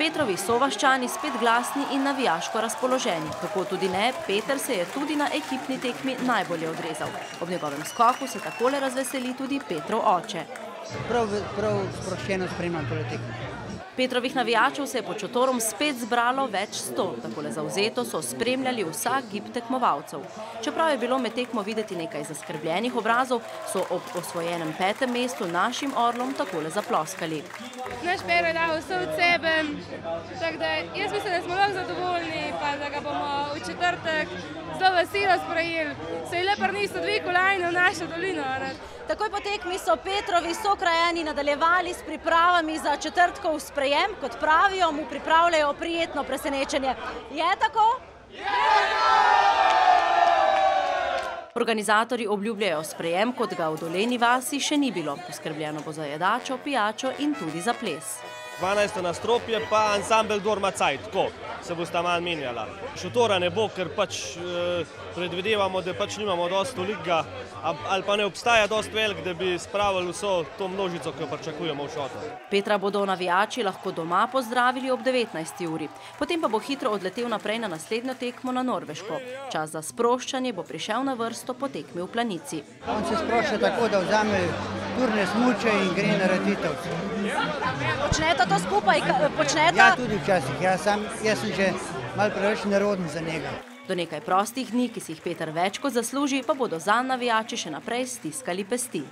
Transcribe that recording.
Petrovi sovaščani spet glasni in navijaško razpoloženi. Tako tudi ne, Peter se je tudi na ekipni tekmi najbolje odrezal. Ob njegovem skoku se takole razveseli tudi Petrov oče. Prav sproščeno spremljam tole tekmo. Petrovih navijačev se je pod šotorom spet zbralo več 100. Takole zavzeto so spremljali vsak gib tekmovalcev. Čeprav je bilo med tekmo videti nekaj zaskrbljenih obrazov, so ob osvojenem 5. mestu našim orlom takole zaploskali. Naš Pero je dal vse od sebe, tako da jaz mislim, da smo lahko zadovoljni, pa da ga bomo v četrtek zelo veselo sprejeli. Se je le prineslo 2 kolajne v našo dolino. Takoj po tekmi so Petrovi sokrajani nadaljevali s pripravami za četrtkov sprejem. Kot pravijo, mu pripravljajo prijetno presenečenje. Je tako? Organizatorji obljubljajo sprejem, kot ga v Dolenji vasi še ni bilo. Poskrbljeno bo za jedačo, pijačo in tudi za ples. 12. nastropje pa ansambel Dorma Cajt, tako se bosta malo menjala. Šotora ne bo, ker pač predvidevamo, da pač nimamo dosti tolikega, ali pa ne obstaja dosti velik, da bi spravili vso to množico, ki jo pričakujemo v šotor. Petra bodo navijači lahko doma pozdravili ob 19. uri. Potem pa bo hitro odletel naprej na naslednjo tekmo na Norveško. Čas za sproščanje bo prišel na vrsto po tekmi v Planici. On se sprošča tako, da vzame turne smuče in gre na ratitev. Počneta to skupaj? Ja, tudi včasih. Jaz sem že malo preveč neroden za njega. Do nekaj prostih dni, ki si jih Peter več kot zasluži, pa bodo zanj navijači še naprej stiskali pesti.